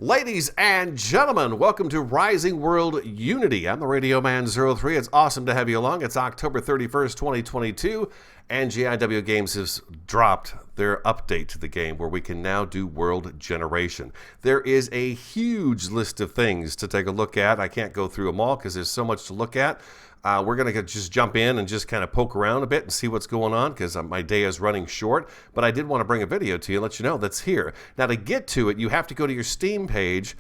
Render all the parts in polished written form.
Ladies and gentlemen, welcome to Rising World Unity. I'm the Radio Man 03. It's awesome to have you along. It's October 31st, 2022, and GIW Games has dropped their update to the game where we can now do world generation. There is a huge list of things to take a look at. I can't go through them all because there's so much to look at. We're going to just jump in and just kind of poke around a bit and see what's going on because my day is running short. But I did want to bring a video to you and let you know that's here. Now, to get to it, you have to go to your Steam page,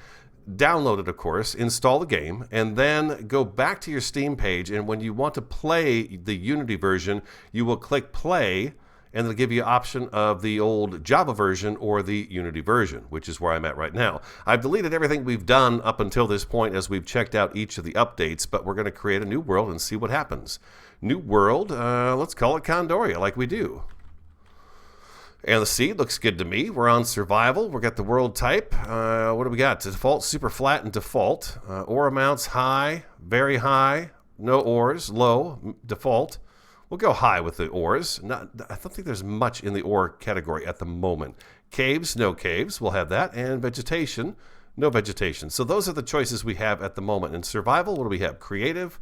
download it, of course, install the game, and then go back to your Steam page. And when you want to play the Unity version, you will click play, and it'll give you an option of the old Java version or the Unity version, which is where I'm at right now. I've deleted everything we've done up until this point as we've checked out each of the updates, but we're going to create a new world and see what happens. New world, let's call it Condoria, like we do. And the seed looks good to me. We're on survival. We've got the world type. What do we got? Default, super flat, and default. Ore amounts, high, very high. No ores, low, default. We'll go high with the ores. I don't think there's much in the ore category at the moment. Caves, no caves. We'll have that. And vegetation, no vegetation. So those are the choices we have at the moment. In survival, what do we have? Creative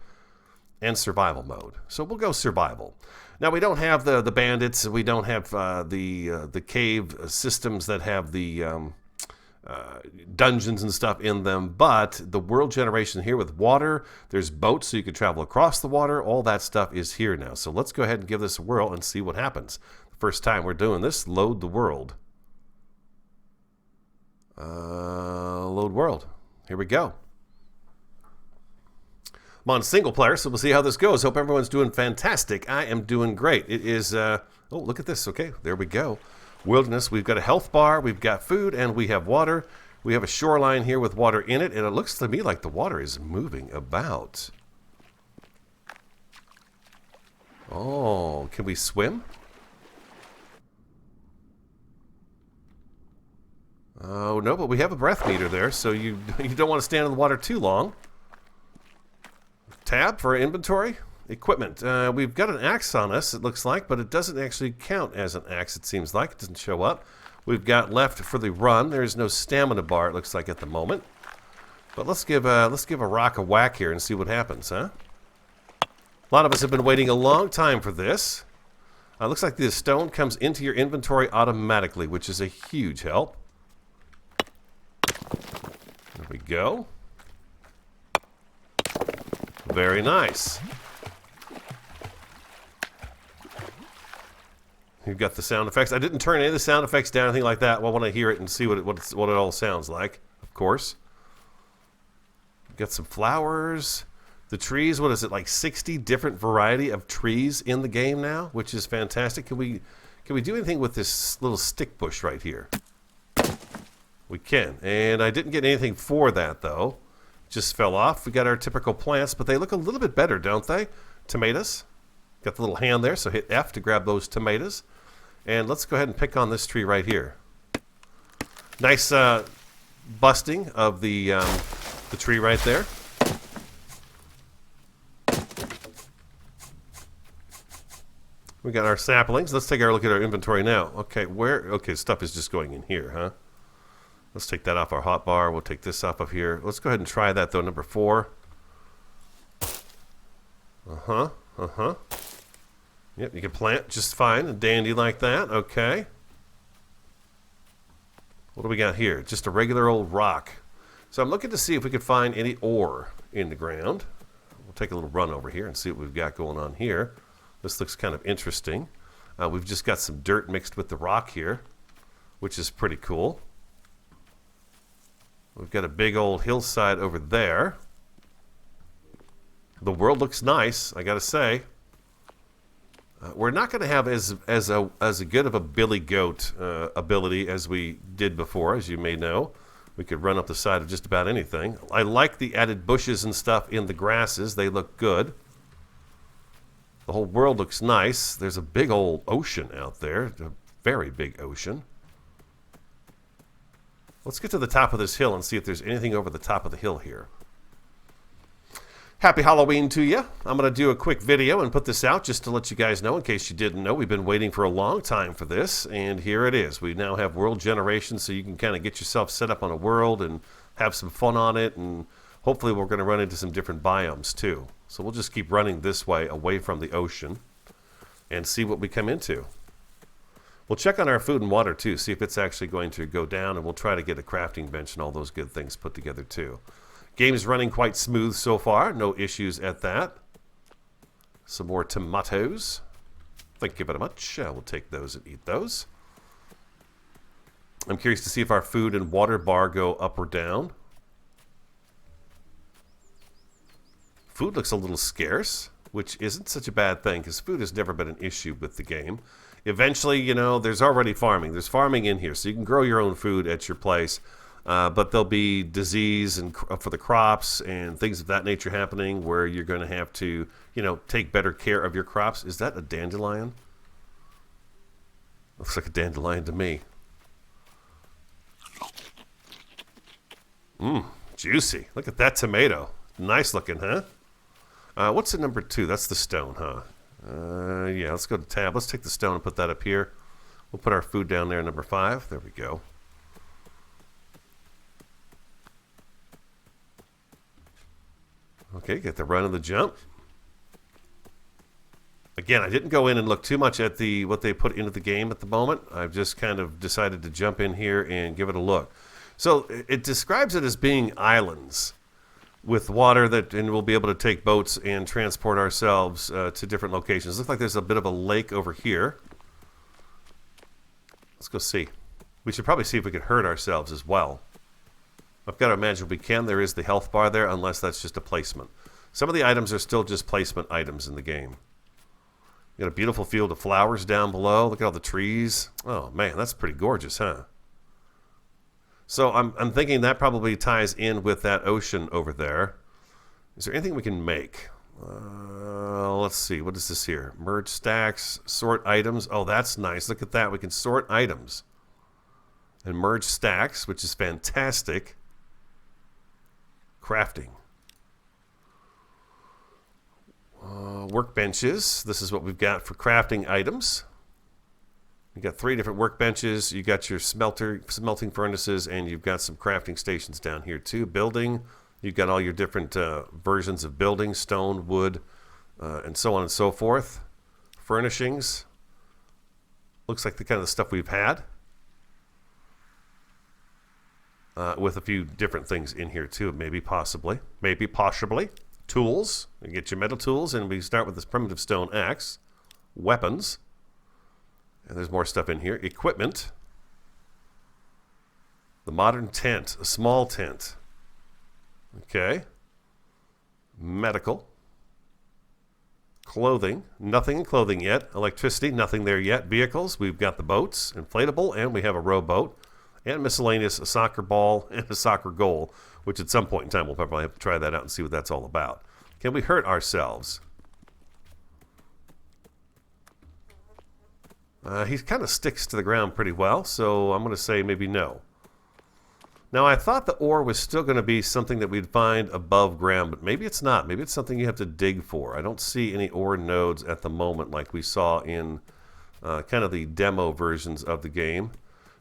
and survival mode. So we'll go survival. Now, we don't have the bandits. We don't have the cave systems that have the dungeons and stuff in them, but the world generation here with water, there's boats so you can travel across the water, all that stuff is here now. So let's go ahead and give this a whirl and see what happens. First time we're doing this, load the world. Load world. Here we go. I'm on single player, so we'll see how this goes. Hope everyone's doing fantastic. I am doing great. It is, oh, look at this. Okay, there we go. Wilderness, we've got a health bar, we've got food, and we have water. We have a shoreline here with water in it, and it looks to me like the water is moving about. Oh, can we swim? Oh, no, but we have a breath meter there, so you don't want to stand in the water too long. Tab for inventory. Equipment. We've got an axe on us, it looks like, but it doesn't actually count as an axe, it seems like. It doesn't show up. We've got left for the run. There's no stamina bar, it looks like, at the moment. But let's give a rock a whack here and see what happens, huh? A lot of us have been waiting a long time for this. Looks like the stone comes into your inventory automatically, which is a huge help. There we go. Very nice. You've got the sound effects. I didn't turn any of the sound effects down, anything like that. Well, I want to hear it and see what it all sounds like, of course. Got some flowers. The trees, what is it, like 60 different variety of trees in the game now, which is fantastic. Can we do anything with this little stick bush right here? We can. And I didn't get anything for that, though. Just fell off. We got our typical plants, but they look a little bit better, don't they? Tomatoes. Got the little hand there, so hit F to grab those tomatoes. And let's go ahead and pick on this tree right here. Nice busting of the tree right there. We got our saplings. Let's take a look at our inventory now. Okay, okay, stuff is just going in here, huh? Let's take that off our hotbar. We'll take this off of here. Let's go ahead and try that, though, number 4. Yep, you can plant just fine and dandy like that. Okay. What do we got here? Just a regular old rock. So I'm looking to see if we can find any ore in the ground. We'll take a little run over here and see what we've got going on here. This looks kind of interesting. We've just got some dirt mixed with the rock here, which is pretty cool. We've got a big old hillside over there. The world looks nice, I gotta say. We're not going to have as a good of a billy goat ability as we did before, as you may know. We could run up the side of just about anything. I like the added bushes and stuff in the grasses. They look good. The whole world looks nice. There's a big old ocean out there, a very big ocean. Let's get to the top of this hill and see if there's anything over the top of the hill here. Happy Halloween to you. I'm going to do a quick video and put this out just to let you guys know, in case you didn't know, we've been waiting for a long time for this, and here it is. We now have world generation, so you can kind of get yourself set up on a world and have some fun on it, and hopefully we're going to run into some different biomes too. So we'll just keep running this way, away from the ocean, and see what we come into. We'll check on our food and water too, see if it's actually going to go down, and we'll try to get a crafting bench and all those good things put together too. Game is running quite smooth so far. No issues at that. Some more tomatoes. Thank you very much. We'll take those and eat those. I'm curious to see if our food and water bar go up or down. Food looks a little scarce, which isn't such a bad thing because food has never been an issue with the game. Eventually, you know, there's already farming. There's farming in here, so you can grow your own food at your place. But there'll be disease and for the crops and things of that nature happening where you're going to have to, you know, take better care of your crops. Is that a dandelion? Looks like a dandelion to me. Juicy. Look at that tomato. Nice looking, huh? What's the number 2? That's the stone, huh? Yeah, let's go to tab. Let's take the stone and put that up here. We'll put our food down there, number 5. There we go. Okay, get the run and the jump. Again, I didn't go in and look too much at what they put into the game at the moment. I've just kind of decided to jump in here and give it a look. So it describes it as being islands with water and we'll be able to take boats and transport ourselves to different locations. Looks like there's a bit of a lake over here. Let's go see. We should probably see if we can hurt ourselves as well. I've got to imagine we can. There is the health bar there, unless that's just a placement. Some of the items are still just placement items in the game. You got a beautiful field of flowers down below. Look at all the trees. Oh, man, that's pretty gorgeous, huh? So I'm thinking that probably ties in with that ocean over there. Is there anything we can make? Let's see. What is this here? Merge stacks, sort items. Oh, that's nice. Look at that. We can sort items and merge stacks, which is fantastic. Crafting. Workbenches. This is what we've got for crafting items. You got 3 different workbenches. You got your smelting furnaces, and you've got some crafting stations down here too. Building. You've got all your different versions of building, stone, wood, and so on and so forth. Furnishings. Looks like the kind of stuff we've had. With a few different things in here too, maybe possibly. Tools. You get your metal tools, and we start with this primitive stone axe. Weapons. And there's more stuff in here. Equipment. The modern tent. A small tent. Okay. Medical. Clothing. Nothing in clothing yet. Electricity. Nothing there yet. Vehicles. We've got the boats. Inflatable. And we have a rowboat. And miscellaneous, a soccer ball and a soccer goal, which at some point in time we'll probably have to try that out and see what that's all about. Can we hurt ourselves? He kind of sticks to the ground pretty well, so I'm going to say maybe no. Now, I thought the ore was still going to be something that we'd find above ground, but maybe it's not. Maybe it's something you have to dig for. I don't see any ore nodes at the moment like we saw in kind of the demo versions of the game.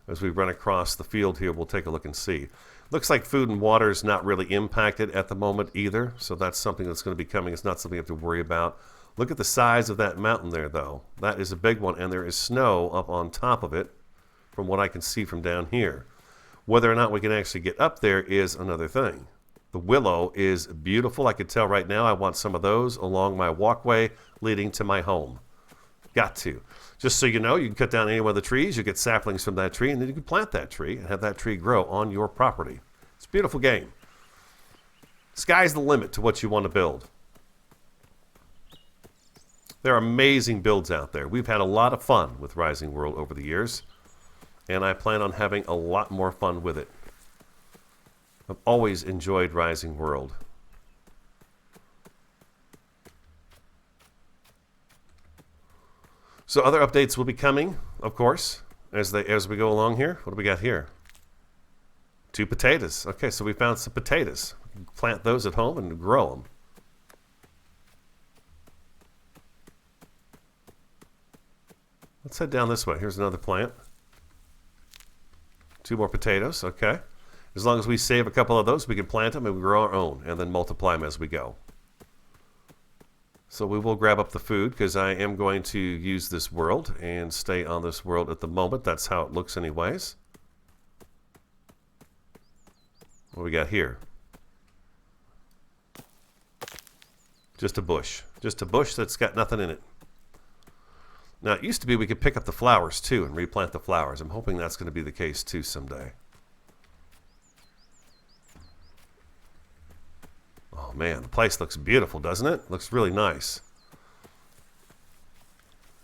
As we run across the field here, we'll take a look and see. Looks like food and water is not really impacted at the moment either, so that's something that's going to be coming. It's not something you have to worry about. Look at the size of that mountain there, though. That is a big one, and there is snow up on top of it from what I can see from down here. Whether or not we can actually get up there is another thing. The willow is beautiful. I can tell right now I want some of those along my walkway leading to my home. Got to. Just so you know, you can cut down any one of the trees, you get saplings from that tree, and then you can plant that tree and have that tree grow on your property. It's a beautiful game. Sky's the limit to what you want to build. There are amazing builds out there. We've had a lot of fun with Rising World over the years, and I plan on having a lot more fun with it. I've always enjoyed Rising World. So other updates will be coming, of course, as we go along here. What do we got here? 2 potatoes. Okay, so we found some potatoes. Plant those at home and grow them. Let's head down this way. Here's another plant. 2 more potatoes. Okay. As long as we save a couple of those, we can plant them and we grow our own and then multiply them as we go. So we will grab up the food because I am going to use this world and stay on this world at the moment. That's how it looks anyways. What do we got here? Just a bush. Just a bush that's got nothing in it. Now, it used to be we could pick up the flowers, too, and replant the flowers. I'm hoping that's going to be the case, too, someday. Oh, man, the place looks beautiful, doesn't it? Looks really nice.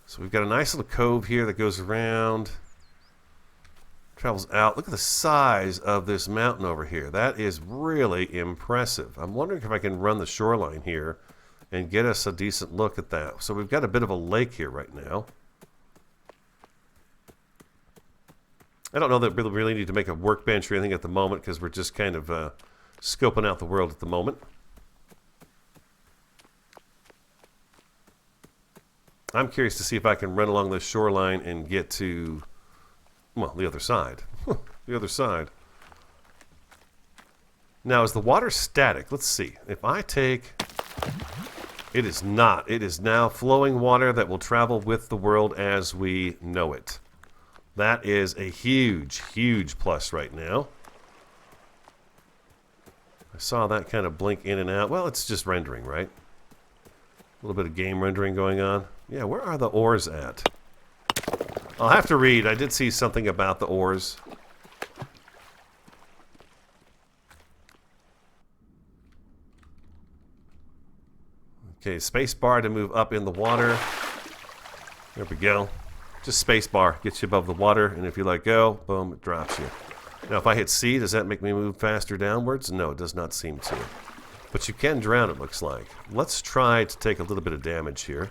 So we've got a nice little cove here that goes around, travels out. Look at the size of this mountain over here. That is really impressive. I'm wondering if I can run the shoreline here and get us a decent look at that. So we've got a bit of a lake here right now. I don't know that we really need to make a workbench or anything at the moment because we're just kind of scoping out the world at the moment. I'm curious to see if I can run along this shoreline and get to, well, the other side. The other side. Now, is the water static? Let's see. If I take... It is not. It is now flowing water that will travel with the world as we know it. That is a huge, huge plus right now. I saw that kind of blink in and out. Well, it's just rendering, right? A little bit of game rendering going on. Yeah, where are the ores at? I'll have to read. I did see something about the ores. Okay, space bar to move up in the water. There we go. Just space bar gets you above the water, and if you let go, boom, it drops you. Now, if I hit C, does that make me move faster downwards? No, it does not seem to. But you can drown, it looks like. Let's try to take a little bit of damage here.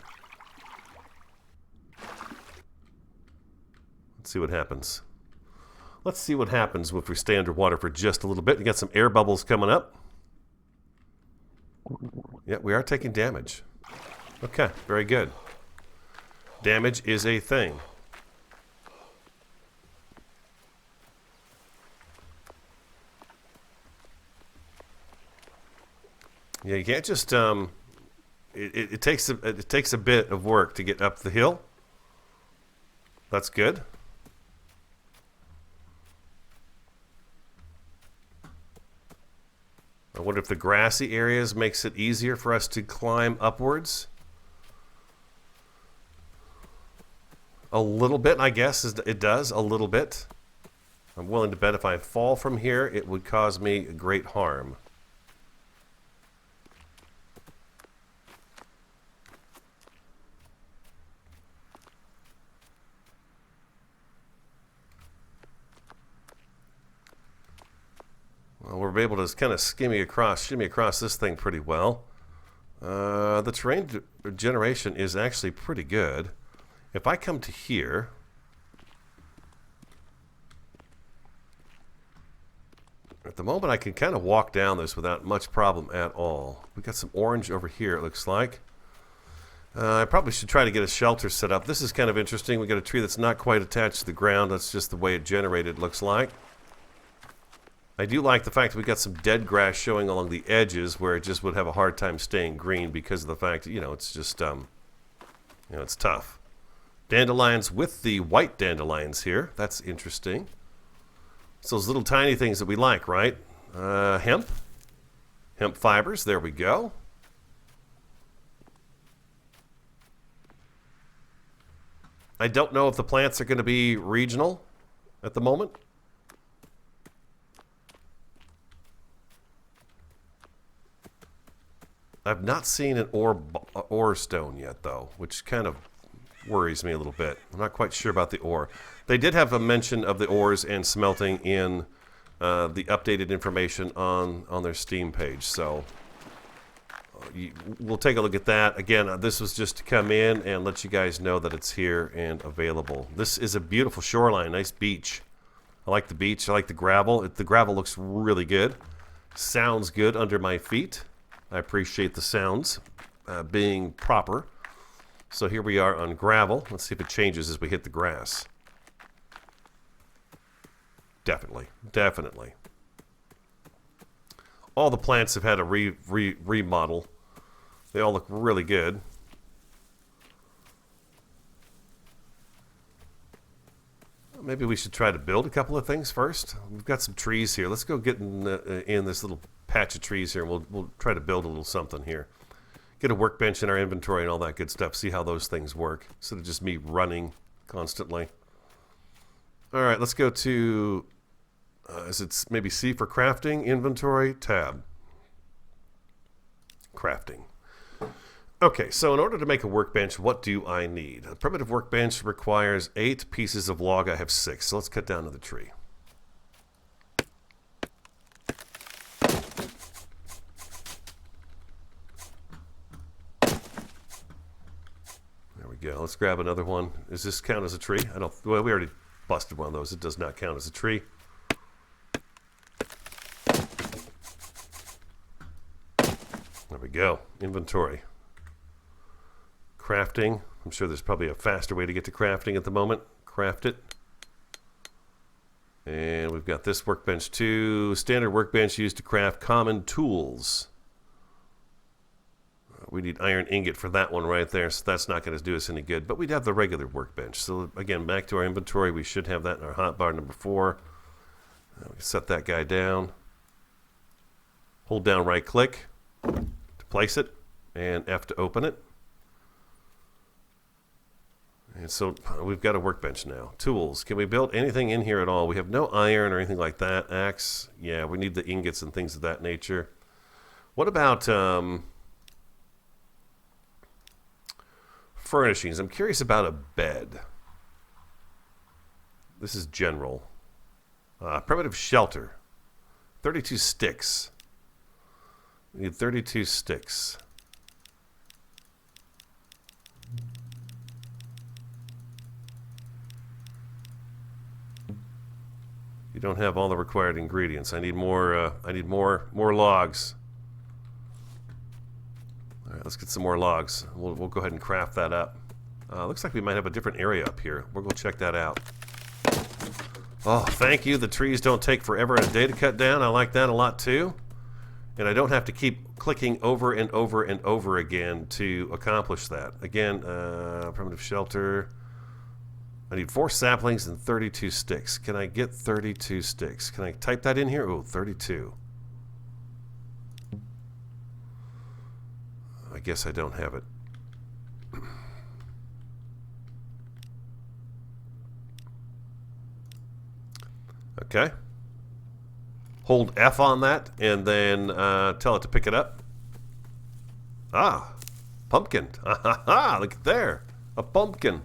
Let's see what happens. Let's see what happens if we stay underwater for just a little bit. You got some air bubbles coming up. Yeah, we are taking damage. Okay, very good. Damage is a thing. Yeah, you can't just it takes a bit of work to get up the hill. That's good. I wonder if the grassy areas makes it easier for us to climb upwards. A little bit, I guess, it does, a little bit. I'm willing to bet if I fall from here, it would cause me great harm. Well, we're able to kind of shimmy across this thing pretty well. The terrain generation is actually pretty good. If I come to here, at the moment I can kind of walk down this without much problem at all. We got some orange over here, it looks like. I probably should try to get a shelter set up. This is kind of interesting. We got a tree that's not quite attached to the ground. That's just the way it generated, looks like. I do like the fact that we got some dead grass showing along the edges where it just would have a hard time staying green because of the fact that, you know, it's just, it's tough. Dandelions with the white dandelions here. That's interesting. It's those little tiny things that we like, right? Hemp. Hemp fibers. There we go. I don't know if the plants are going to be regional at the moment. I've not seen an ore stone yet, though, which kind of worries me a little bit. I'm not quite sure about the ore. They did have a mention of the ores and smelting in the updated information on their Steam page, so we'll take a look at that. Again, this was just to come in and let you guys know that it's here and available. This is a beautiful shoreline, nice beach. I like the beach. I like the gravel. The gravel looks really good. Sounds good under my feet. I appreciate the sounds being proper. So here we are on gravel. Let's see if it changes as we hit the grass. Definitely. Definitely. All the plants have had a remodel. They all look really good. Maybe we should try to build a couple of things first. We've got some trees here. Let's go get in this little patch of trees here, and we'll try to build a little something here. Get a workbench in our inventory and all that good stuff. See how those things work, instead of just me running constantly. All right, let's go to, is it maybe C for crafting? Inventory, tab. Crafting. Okay, so in order to make a workbench, what do I need? A primitive workbench requires 8 pieces of log. I have 6, so let's cut down to the tree. There we go. Let's grab another one. Does this count as a tree? I don't. Well, we already busted one of those. It does not count as a tree. There we go. Inventory. Crafting. I'm sure there's probably a faster way to get to crafting at the moment. Craft it. And we've got this workbench too. Standard workbench used to craft common tools. We need iron ingot for that one right there, so that's not going to do us any good. But we'd have the regular workbench. So again, back to our inventory. We should have that in our hotbar number 4. We set that guy down. Hold down right click to place it, and F to open it. And so we've got a workbench now. Tools. Can we build anything in here at all? We have no iron or anything like that. Axe. Yeah, we need the ingots and things of that nature. What about furnishings? I'm curious about a bed. This is general. Primitive shelter. 32 sticks. We need 32 sticks. You don't have all the required ingredients. I need more. I need more logs. All right, let's get some more logs. We'll go ahead and craft that up. Looks like we might have a different area up here. We'll go check that out. Oh, thank you. The trees don't take forever and a day to cut down. I like that a lot too. And I don't have to keep clicking over and over and over again to accomplish that. Again, primitive shelter. I need 4 saplings and 32 sticks. Can I get 32 sticks? Can I type that in here? Oh, 32. I guess I don't have it. Okay. Hold F on that and then tell it to pick it up. Ah, pumpkin. Ah, look at there. A pumpkin.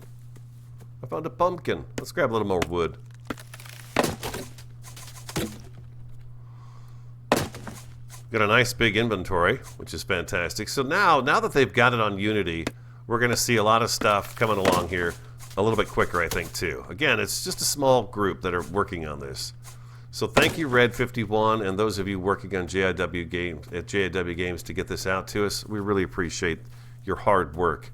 I found a pumpkin. Let's grab a little more wood. Got a nice big inventory, which is fantastic. So now that they've got it on Unity, we're going to see a lot of stuff coming along here a little bit quicker, I think, too. Again, it's just a small group that are working on this. So thank you, Red51, and those of you working on JIW Games to get this out to us. We really appreciate your hard work.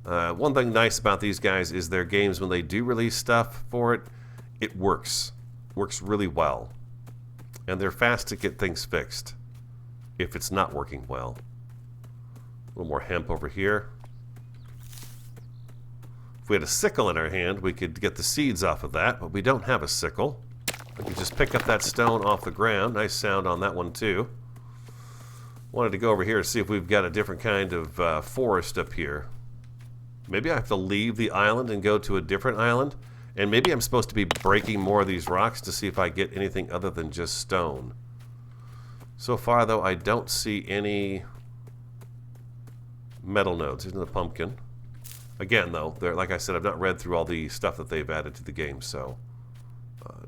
One thing nice about these guys is their games, when they do release stuff for it, it works really well, and they're fast to get things fixed if it's not working well. A little more hemp over here. If we had a sickle in our hand, we could get the seeds off of that, but we don't have a sickle. We can just pick up that stone off the ground. Nice sound on that one too. Wanted to go over here to see if we've got a different kind of forest up here. Maybe I have to leave the island and go to a different island. And maybe I'm supposed to be breaking more of these rocks to see if I get anything other than just stone. So far, though, I don't see any metal nodes. Here's another pumpkin. Again, though, like I said, I've not read through all the stuff that they've added to the game, so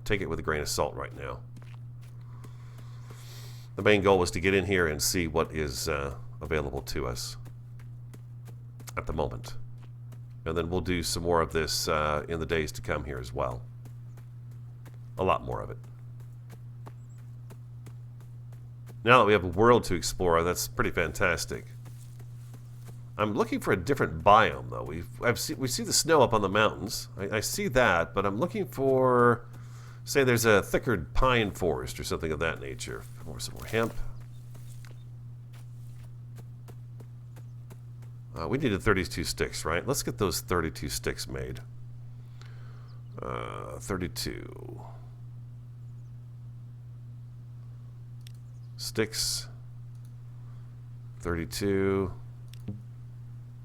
take it with a grain of salt right now. The main goal was to get in here and see what is available to us at the moment. And then we'll do some more of this in the days to come here as well. A lot more of it. Now that we have a world to explore, that's pretty fantastic. I'm looking for a different biome, though. We see the snow up on the mountains. I see that, but I'm looking for, say, there's a thicker pine forest or something of that nature. Some more hemp. We needed 32 sticks, right? Let's get those 32 sticks made. 32 sticks. 32.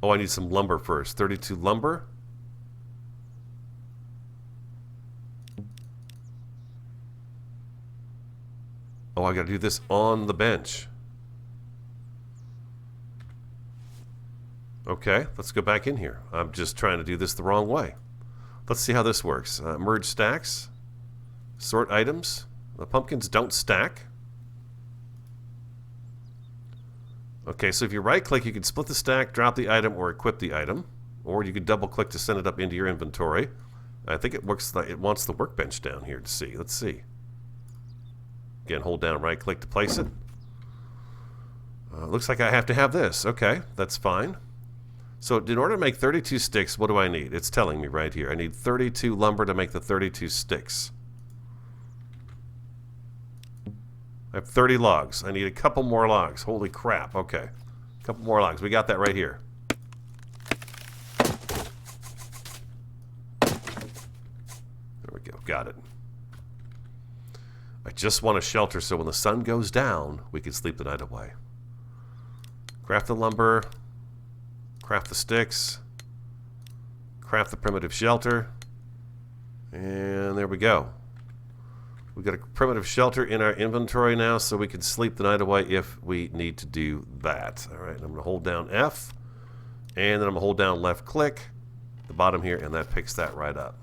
Oh, I need some lumber first. 32 lumber. Oh, I gotta do this on the bench. Okay, let's go back in here. I'm just trying to do this the wrong way. Let's see how this works. Merge stacks. Sort items. The pumpkins don't stack. Okay, so if you right-click, you can split the stack, drop the item, or equip the item. Or you can double-click to send it up into your inventory. I think it works. It wants the workbench down here to see. Let's see. Again, hold down right-click to place it. Looks like I have to have this. Okay, that's fine. So in order to make 32 sticks, what do I need? It's telling me right here. I need 32 lumber to make the 32 sticks. I have 30 logs. I need a couple more logs. Holy crap. Okay. A couple more logs. We got that right here. There we go. Got it. I just want a shelter so when the sun goes down, we can sleep the night away. Craft the lumber. Craft the sticks. Craft the primitive shelter. And there we go. We've got a primitive shelter in our inventory now so we can sleep the night away if we need to do that. All right, I'm going to hold down F, and then I'm going to hold down left click, the bottom here, and that picks that right up.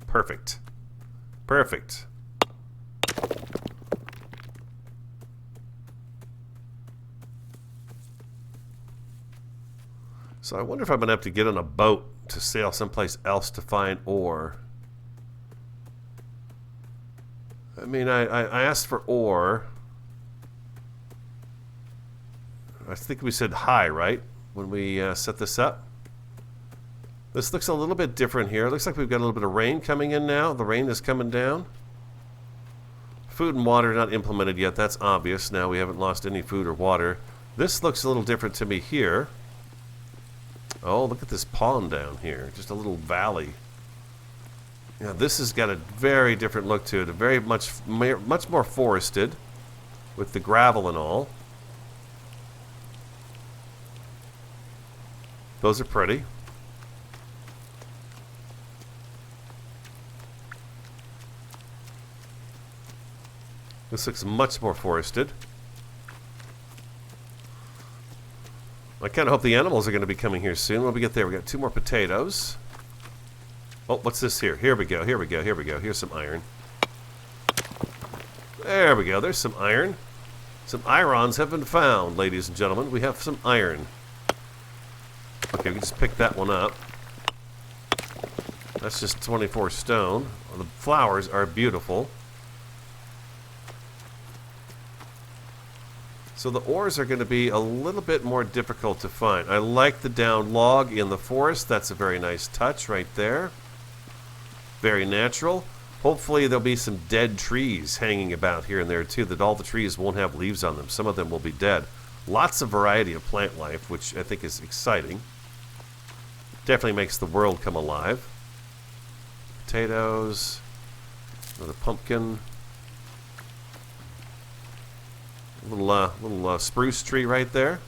Perfect. Perfect. So I wonder if I'm going to have to get on a boat to sail someplace else to find ore. I mean, I asked for ore. I think we said high, right? When we set this up. This looks a little bit different here. It looks like we've got a little bit of rain coming in now. The rain is coming down. Food and water not implemented yet. That's obvious. Now we haven't lost any food or water. This looks a little different to me here. Oh, look at this pond down here. Just a little valley. Yeah, this has got a very different look to it. A very much more forested with the gravel and all. Those are pretty. This looks much more forested. I kind of hope the animals are going to be coming here soon. When we get there, we got 2 more potatoes. Oh, what's this here? Here we go, here we go, here we go. Here's some iron. There we go, there's some iron. Some irons have been found, ladies and gentlemen. We have some iron. Okay, we can just pick that one up. That's just 24 stone. The flowers are beautiful. So the ores are going to be a little bit more difficult to find. I like the down log in the forest. That's a very nice touch right there. Very natural. Hopefully there'll be some dead trees hanging about here and there too, that all the trees won't have leaves on them. Some of them will be dead. Lots of variety of plant life, which I think is exciting. Definitely makes the world come alive. Potatoes. Another pumpkin. Little spruce tree right there.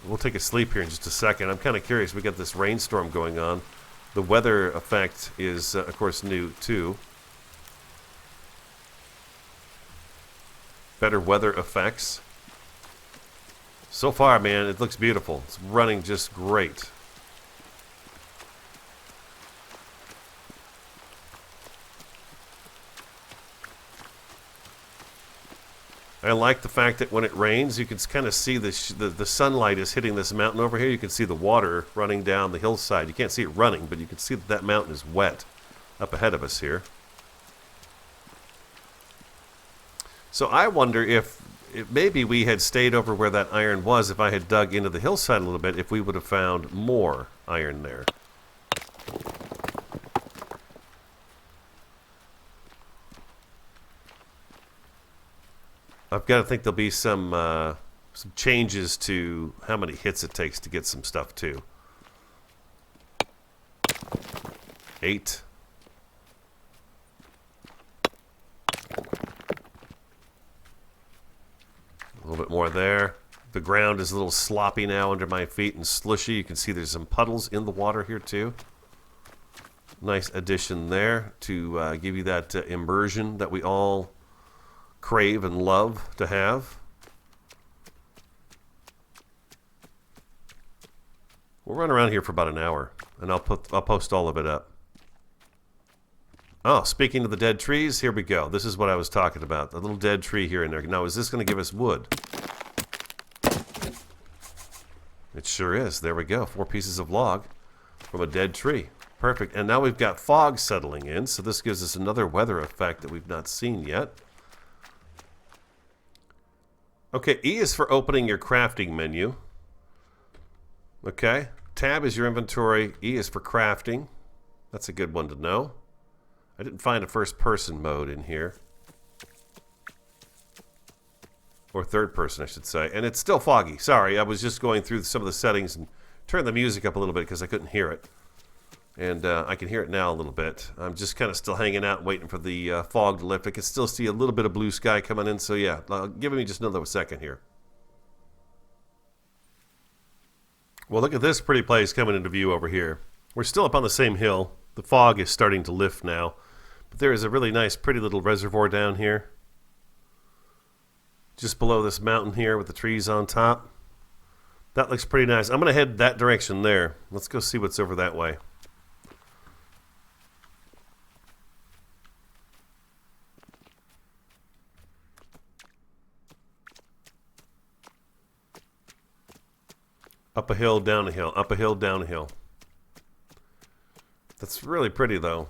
We'll take a sleep here in just a second. I'm kind of curious. We got this rainstorm going on. The weather effect is, of course, new too. Better weather effects. So far, man, it looks beautiful. It's running just great. I like the fact that when it rains, you can kind of see the sunlight is hitting this mountain over here. You can see the water running down the hillside. You can't see it running, but you can see that that mountain is wet up ahead of us here. So I wonder if maybe we had stayed over where that iron was. If I had dug into the hillside a little bit, if we would have found more iron there. I've got to think there'll be some changes to how many hits it takes to get some stuff too. 8. A little bit more there. The ground is a little sloppy now under my feet and slushy. You can see there's some puddles in the water here too. Nice addition there to give you that immersion that we all crave and love to have. We'll run around here for about an hour, and I'll post all of it up. Oh, speaking of the dead trees, here we go. This is what I was talking about. The little dead tree here and there. Now, is this going to give us wood? It sure is. There we go. 4 pieces of log from a dead tree. Perfect. And now we've got fog settling in, so this gives us another weather effect that we've not seen yet. Okay, E is for opening your crafting menu. Okay. Tab is your inventory. E is for crafting. That's a good one to know. I didn't find a first-person mode in here. Or third-person, I should say. And it's still foggy. Sorry, I was just going through some of the settings and turned the music up a little bit because I couldn't hear it. And I can hear it now a little bit. I'm just kind of still hanging out waiting for the fog to lift. I can still see a little bit of blue sky coming in. So yeah, give me just another second here. Well, look at this pretty place coming into view over here. We're still up on the same hill. The fog is starting to lift now. But there is a really nice, pretty little reservoir down here. Just below this mountain here with the trees on top. That looks pretty nice. I'm going to head that direction there. Let's go see what's over that way. Up a hill, down a hill, up a hill, down a hill. That's really pretty, though.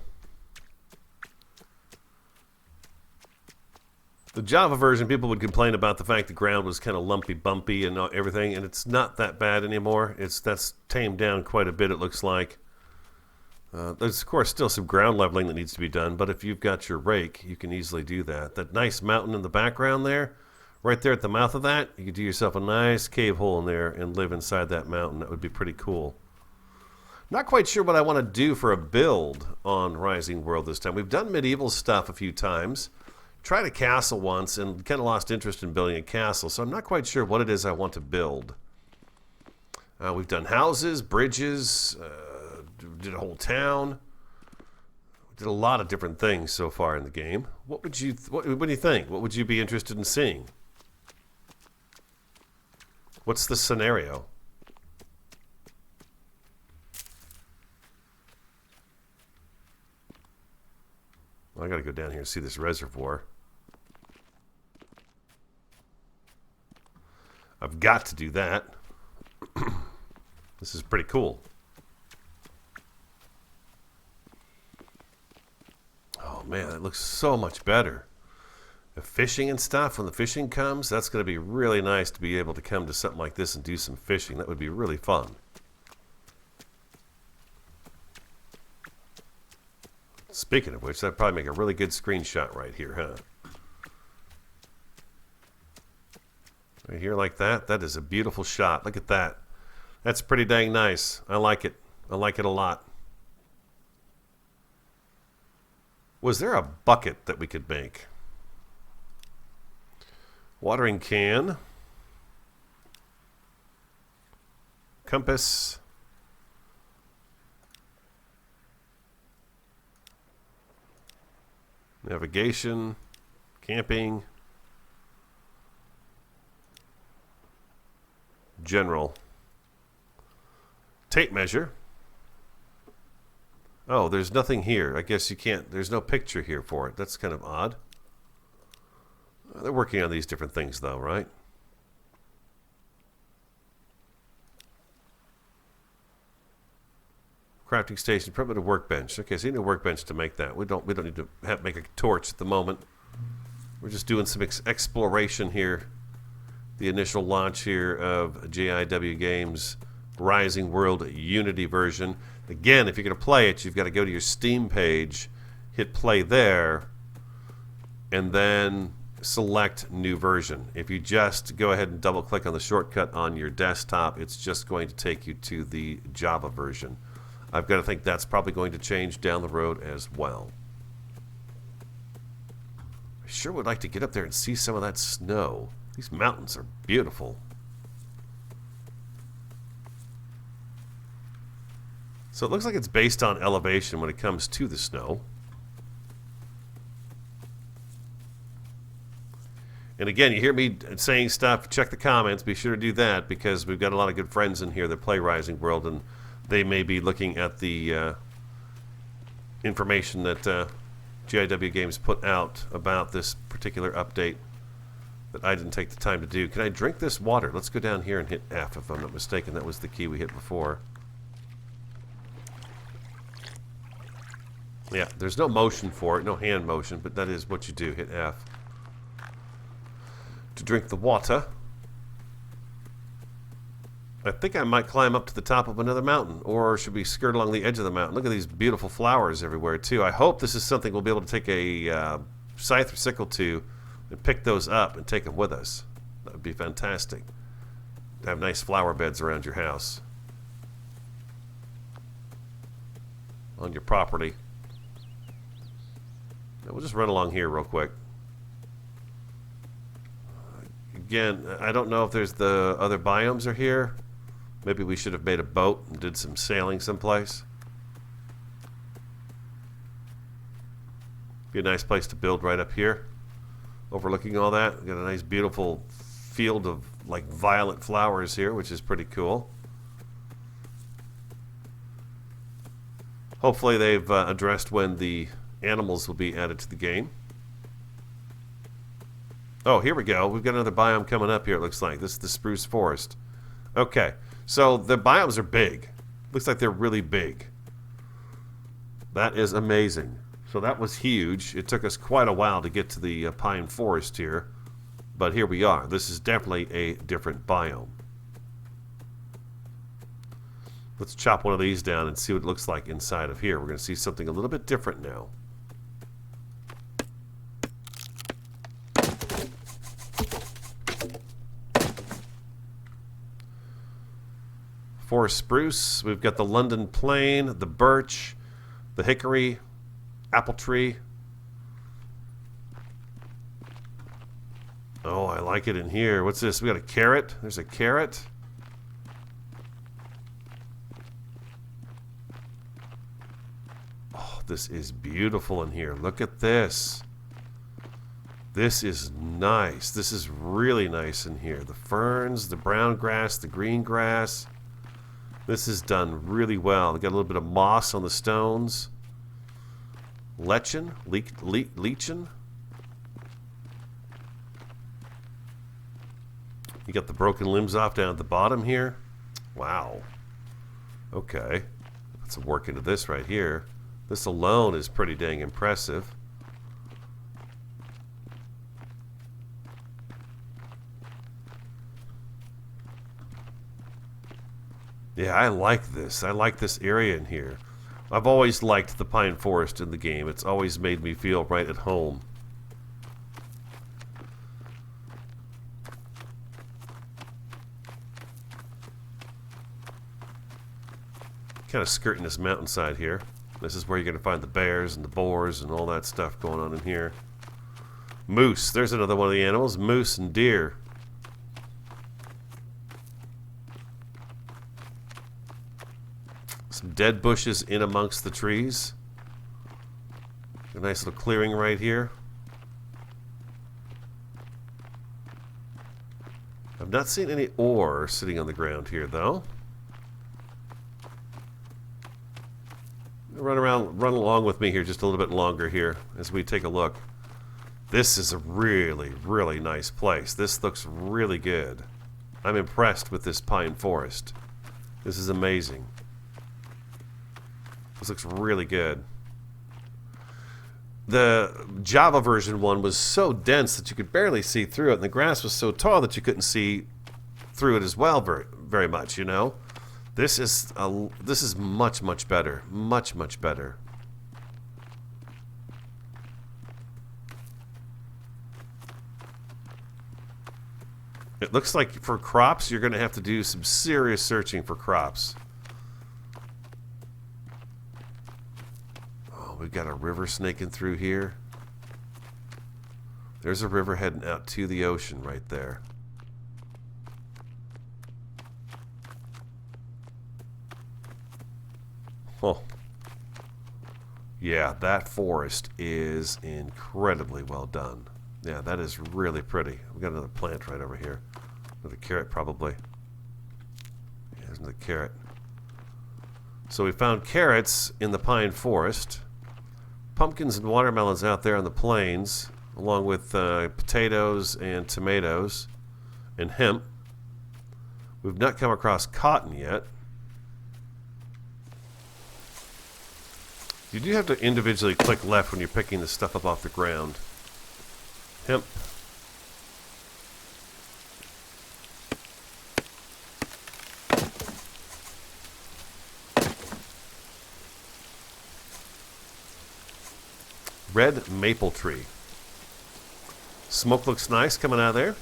The Java version, people would complain about the fact the ground was kind of lumpy, bumpy, and everything, and it's not that bad anymore. That's tamed down quite a bit, it looks like. There's, of course, still some ground leveling that needs to be done, but if you've got your rake, you can easily do that. That nice mountain in the background there, right there at the mouth of that, you could do yourself a nice cave hole in there and live inside that mountain. That would be pretty cool. Not quite sure what I want to do for a build on Rising World this time. We've done medieval stuff a few times. Tried a castle once and kind of lost interest in building a castle, so I'm not quite sure what it is I want to build. We've done houses, bridges, did a whole town. Did a lot of different things so far in the game. What would you what do you think? What would you be interested in seeing? What's the scenario? Well, I got to go down here and see this reservoir. I've got to do that. This is pretty cool. Oh man, it looks so much better. The fishing and stuff, when the fishing comes, that's going to be really nice to be able to come to something like this and do some fishing. That would be really fun. Speaking of which, that'd probably make a really good screenshot right here, huh? Right here like that. That is a beautiful shot. Look at that. That's pretty dang nice. I like it. I like it a lot. Was there a bucket that we could make? Watering can. Compass. Navigation. Camping. General. Tape measure. Oh, there's nothing here. I guess you can't. There's no picture here for it. That's kind of odd. They're working on these different things, though, right? Crafting station, primitive workbench. Okay, so you need a workbench to make that. We don't need to make a torch at the moment. We're just doing some exploration here. The initial launch here of GIW Games Rising World Unity version. Again, if you're going to play it, you've got to go to your Steam page, hit play there, and then select new version. If you just go ahead and double click on the shortcut on your desktop, it's just going to take you to the Java version. I've got to think that's probably going to change down the road as well. I sure would like to get up there and see some of that snow. These mountains are beautiful. So it looks like it's based on elevation when it comes to the snow. And again, you hear me saying stuff, check the comments. Be sure to do that because we've got a lot of good friends in here that play Rising World, and they may be looking at the information that GIW Games put out about this particular update that I didn't take the time to do. Can I drink this water? Let's go down here and hit F if I'm not mistaken. That was the key we hit before. Yeah, there's no motion for it, no hand motion, but that is what you do. Hit F to drink the water. I think I might climb up to the top of another mountain, or should we skirt along the edge of the mountain? Look at these beautiful flowers everywhere, too. I hope this is something we'll be able to take a scythe or sickle to and pick those up and take them with us. That would be fantastic. To have nice flower beds around your house. On your property. Now we'll just run along here real quick. Again, I don't know if there's the other biomes are here. Maybe we should have made a boat and did some sailing someplace. Be a nice place to build right up here. Overlooking all that. We've got a nice beautiful field of like violet flowers here, which is pretty cool. Hopefully they've addressed when the animals will be added to the game. Oh, here we go. We've got another biome coming up here, it looks like. This is the Spruce Forest. Okay, so the biomes are big. Looks like they're really big. That is amazing. So that was huge. It took us quite a while to get to the pine forest here. But here we are. This is definitely a different biome. Let's chop one of these down and see what it looks like inside of here. We're going to see something a little bit different now. Forest spruce, we've got the London plane, the birch, the hickory, apple tree. Oh, I like it in here. What's this? We got a carrot. There's a carrot. Oh, this is beautiful in here. Look at this. This is nice. This is really nice in here. The ferns, the brown grass, the green grass. This is done really well. They got a little bit of moss on the stones. Lichen? Lichen? You got the broken limbs off down at the bottom here. Wow. Okay. Put some work into this right here. This alone is pretty dang impressive. Yeah, I like this. I like this area in here. I've always liked the pine forest in the game. It's always made me feel right at home. Kind of skirting this mountainside here. This is where you're going to find the bears and the boars and all that stuff going on in here. Moose. There's another one of the animals. Moose and deer. Some dead bushes in amongst the trees. A nice little clearing right here. I've not seen any ore sitting on the ground here, though. Run along with me here just a little bit longer here as we take a look. This is a really, really nice place. This looks really good. I'm impressed with this pine forest. This is amazing. This looks really good. The Java version one was so dense that you could barely see through it, and the grass was so tall that you couldn't see through it as well very much, you know. This is much better. Much better. It looks like for crops, you're going to have to do some serious searching for crops. Oh, we've got a river snaking through here. There's a river heading out to the ocean right there. Oh. Yeah, that forest is incredibly well done. Yeah, that is really pretty. We've got another plant right over here. Another carrot, probably. Yeah, there's another carrot. So we found carrots in the pine forest. Pumpkins and watermelons out there on the plains, along with potatoes and tomatoes and hemp. We've not come across cotton yet. You do have to individually click left when you're picking the stuff up off the ground. Hemp. Red maple tree. Smoke looks nice coming out of there.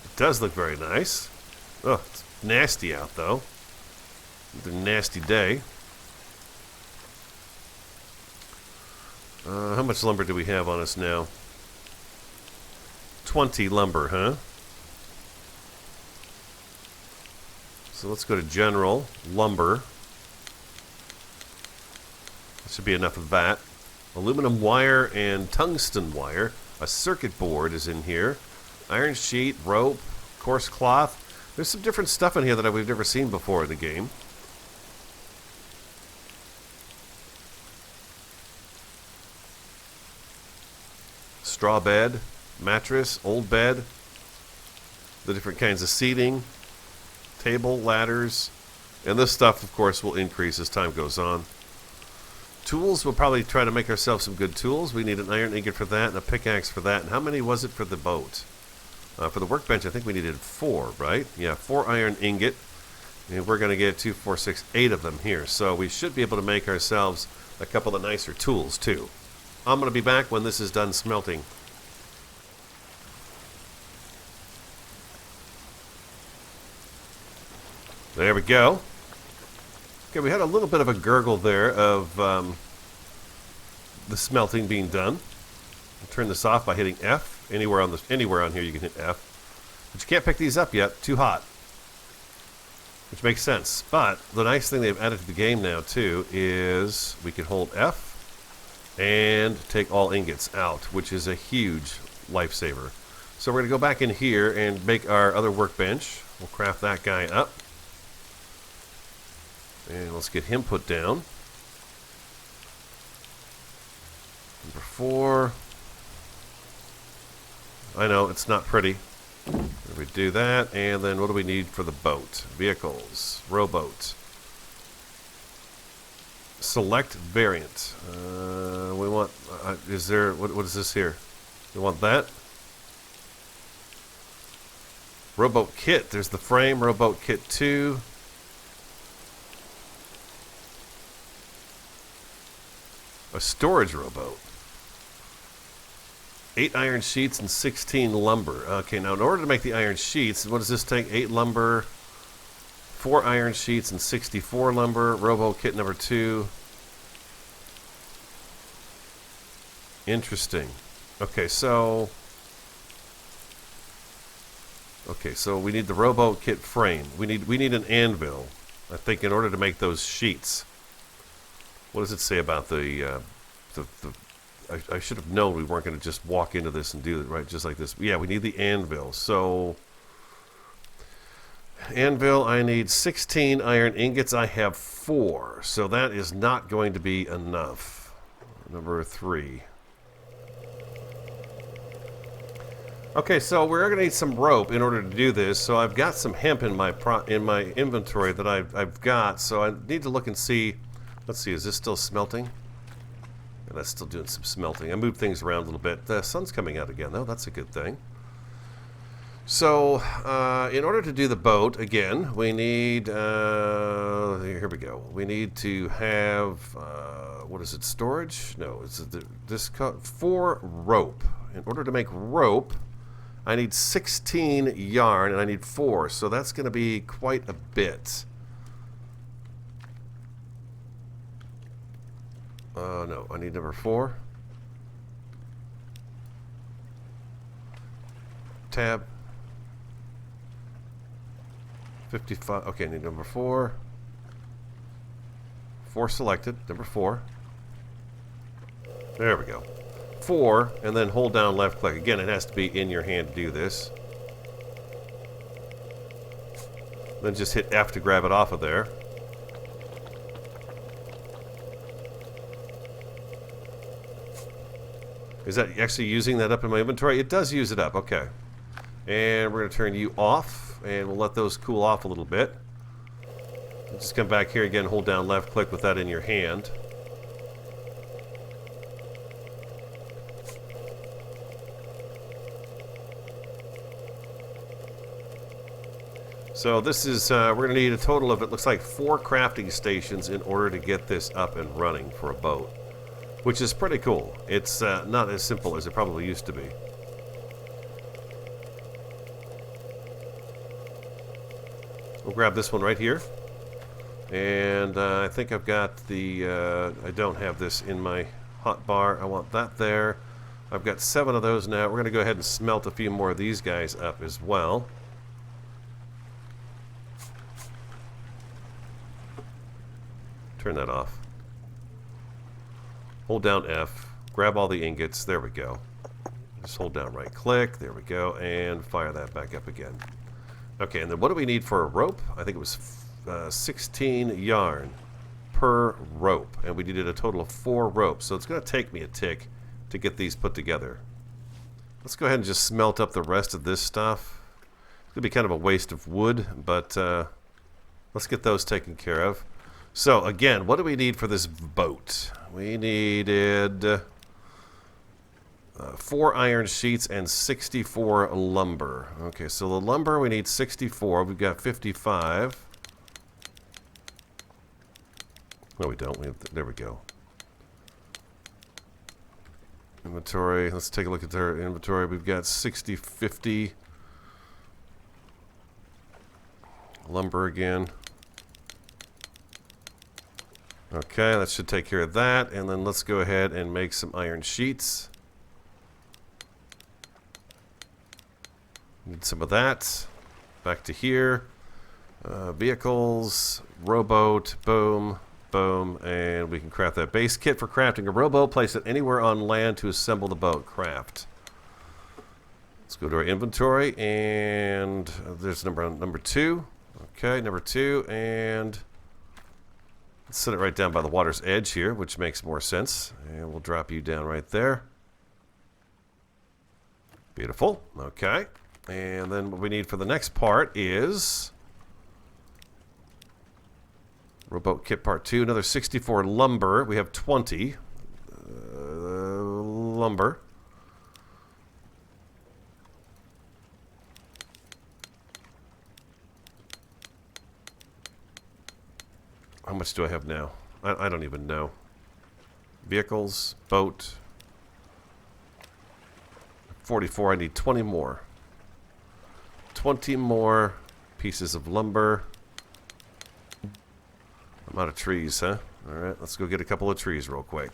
It does look very nice. Oh, it's nasty out though. It's a nasty day. How much lumber do we have on us now? 20 lumber, huh? So let's go to general, lumber. That should be enough of that. Aluminum wire and tungsten wire. A circuit board is in here. Iron sheet, rope, coarse cloth. There's some different stuff in here that we've never seen before in the game. Straw bed, mattress, old bed, the different kinds of seating, table, ladders, and this stuff, of course, will increase as time goes on. Tools, we'll probably try to make ourselves some good tools. We need an iron ingot for that and a pickaxe for that. And how many was it for the boat? For the workbench, I think we needed 4, right? Yeah, 4 iron ingot. And we're going to get 2, 4, 6, 8 of them here. So we should be able to make ourselves a couple of nicer tools, too. I'm going to be back when this is done smelting. There we go. Okay, we had a little bit of a gurgle there of the smelting being done. I'll turn this off by hitting F. Anywhere on here you can hit F. But you can't pick these up yet. Too hot. Which makes sense. But the nice thing they've added to the game now, too, is we can hold F and take all ingots out, which is a huge lifesaver. So we're going to go back in here and make our other workbench. We'll craft that guy up. And let's get him put down. Number 4. I know, it's not pretty. We do that, and then what do we need for the boat? Vehicles, rowboat. Select variant. We want, is there, what is this here? We want that. Rowboat kit, there's the frame, rowboat kit 2. A storage rowboat. 8 iron sheets and 16 lumber. Okay, now in order to make the iron sheets, what does this take? 8 lumber, 4 iron sheets and 64 lumber. Rowboat kit number 2. Interesting. Okay, so we need the rowboat kit frame. We need an anvil, I think, in order to make those sheets. What does it say about I should have known we weren't going to just walk into this and do it, right? Just like this. Yeah, we need the anvil. So, anvil, I need 16 iron ingots. I have 4. So that is not going to be enough. Number 3. Okay, so we're going to need some rope in order to do this. So I've got some hemp in my inventory that I've got. So I need to look and see Let's see, is this still smelting? And that's still doing some smelting. I moved things around a little bit. The sun's coming out again, though. That's a good thing. So, in order to do the boat, again, we need, here we go. We need to have, what is it, storage? No, it's this 4 rope. In order to make rope, I need 16 yarn, and I need 4. So that's going to be quite a bit. No, I need number 4. Tab. 55. Okay, I need number 4. 4 selected. Number 4. There we go. 4, and then hold down left click. Again, it has to be in your hand to do this. Then just hit F to grab it off of there. Is that actually using that up in my inventory? It does use it up. Okay. And we're going to turn you off, and we'll let those cool off a little bit. Just come back here again, hold down left click with that in your hand. So this is, we're going to need a total of, it looks like 4 crafting stations in order to get this up and running for a boat. Which is pretty cool. It's not as simple as it probably used to be. We'll grab this one right here. And I think I've got the, I don't have this in my hotbar. I want that there. I've got 7 of those now. We're going to go ahead and smelt a few more of these guys up as well. Turn that off. Hold down F, grab all the ingots, there we go. Just hold down right click, there we go, and fire that back up again. Okay, and then what do we need for a rope? I think it was 16 yarn per rope, and we needed a total of 4 ropes, so it's going to take me a tick to get these put together. Let's go ahead and just smelt up the rest of this stuff. It's going to be kind of a waste of wood, but let's get those taken care of. So, again, what do we need for this boat? We needed 4 iron sheets and 64 lumber. Okay, so the lumber, we need 64. We've got 55. No, we don't. There we go. Inventory. Let's take a look at their inventory. We've got 60, 50. Lumber again. Okay, that should take care of that. And then let's go ahead and make some iron sheets. Need some of that. Back to here. Vehicles, rowboat, boom, boom, and we can craft that base kit for crafting a rowboat. Place it anywhere on land to assemble the boat. Craft. Let's go to our inventory, and there's number 2. Okay, number 2, and let's set it right down by the water's edge here, which makes more sense. And we'll drop you down right there. Beautiful. Okay. And then what we need for the next part is rowboat kit part 2. Another 64 lumber. We have 20 lumber. How much do I have now? I don't even know. Vehicles, boat. 44. I need 20 more. 20 more pieces of lumber. I'm out of trees, huh? Alright, let's go get a couple of trees real quick.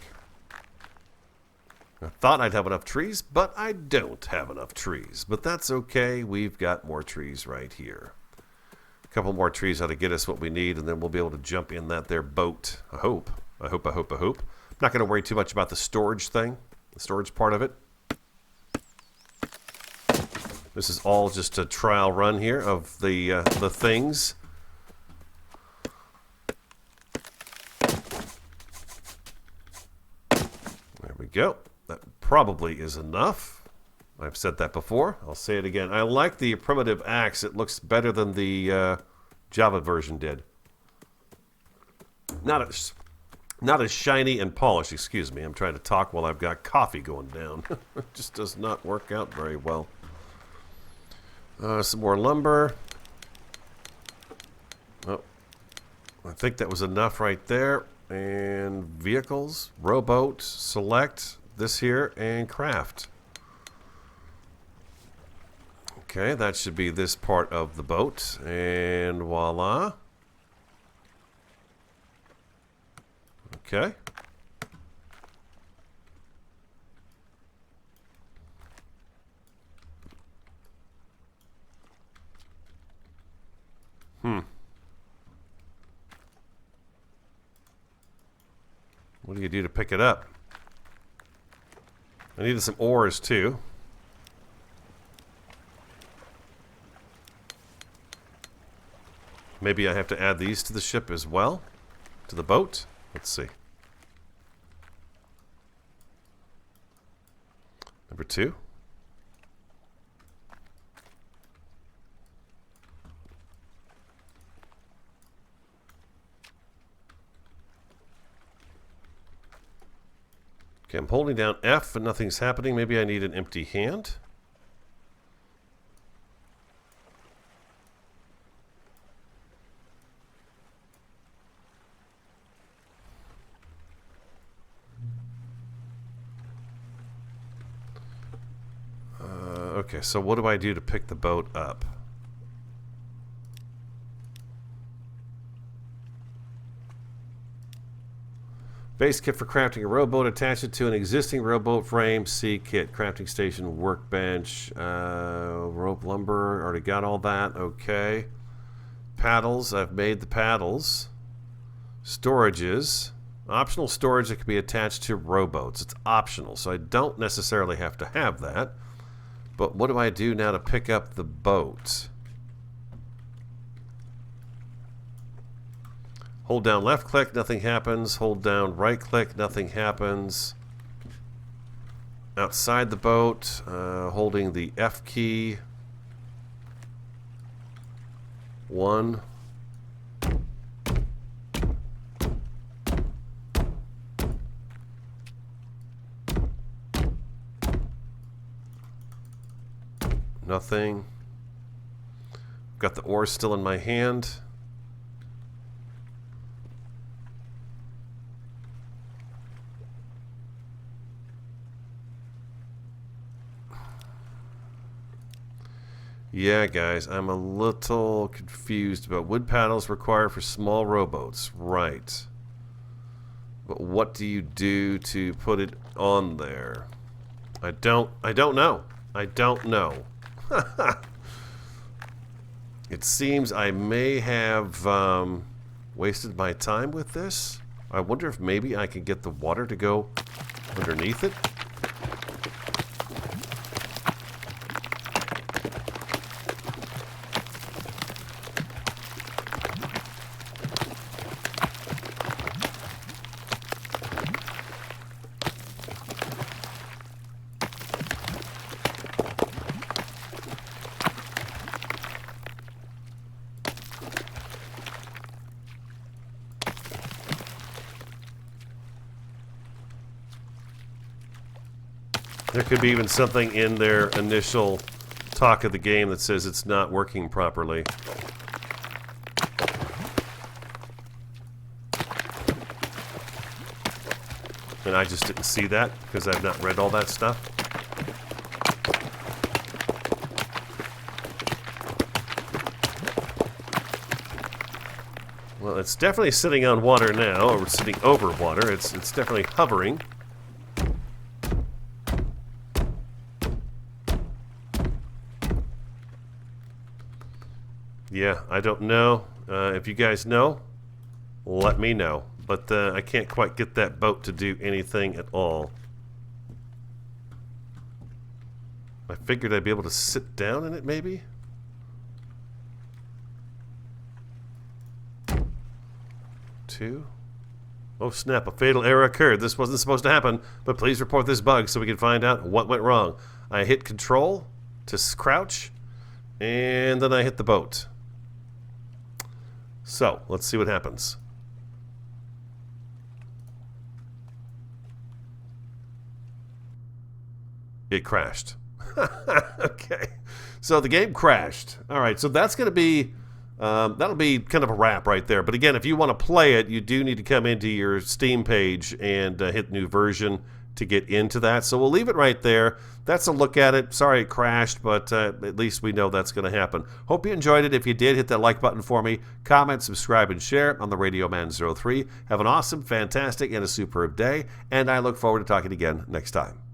I thought I'd have enough trees, but I don't have enough trees. But that's okay. We've got more trees right here. A couple more trees ought to get us what we need, and then we'll be able to jump in that there boat. I hope. I'm not going to worry too much about the storage thing, the storage part of it. This is all just a trial run here of the things. There we go. That probably is enough. I've said that before. I'll say it again. I like the primitive axe. It looks better than the Java version did. Not Not as shiny and polished, excuse me. I'm trying to talk while I've got coffee going down. It just does not work out very well. Some more lumber. Oh, I think that was enough right there. And vehicles, rowboat, select this here, and craft. Okay, that should be this part of the boat. And voila. Okay. What do you do to pick it up? I needed some ores too. Maybe I have to add these to the ship as well? To the boat? Let's see. Number 2. Okay, I'm holding down F and nothing's happening. Maybe I need an empty hand. Okay, so what do I do to pick the boat up? Base kit for crafting a rowboat. Attach it to an existing rowboat frame. C kit. Crafting station. Workbench. Rope lumber. Already got all that. Okay. Paddles. I've made the paddles. Storages. Optional storage that can be attached to rowboats. It's optional, so I don't necessarily have to have that. But what do I do now to pick up the boat? Hold down left click, nothing happens. Hold down right click, nothing happens. Outside the boat, holding the F key. 1. Nothing. Got the ore still in my hand. Yeah, guys, I'm a little confused about wood paddles required for small rowboats. Right. But what do you do to put it on there? I don't know. I don't know. It seems I may have wasted my time with this. I wonder if maybe I can get the water to go underneath it. There could be even something in their initial talk of the game that says it's not working properly. And I just didn't see that because I've not read all that stuff. Well, it's definitely sitting on water now, or sitting over water. It's definitely hovering. Yeah, I don't know. If you guys know, let me know. But I can't quite get that boat to do anything at all. I figured I'd be able to sit down in it, maybe? Two. Oh snap, a fatal error occurred. This wasn't supposed to happen, but please report this bug so we can find out what went wrong. I hit control to crouch, and then I hit the boat. So, let's see what happens. It crashed. Okay. So the game crashed. All right. So that's going to be that'll be kind of a wrap right there. But again, if you want to play it, you do need to come into your Steam page and hit new version to get into that. So we'll leave it right there. That's a look at it. Sorry it crashed, but at least we know that's going to happen. Hope you enjoyed it. If you did, hit that like button for me. Comment, subscribe, and share on the Radio Man 03. Have an awesome, fantastic, and a superb day. And I look forward to talking again next time.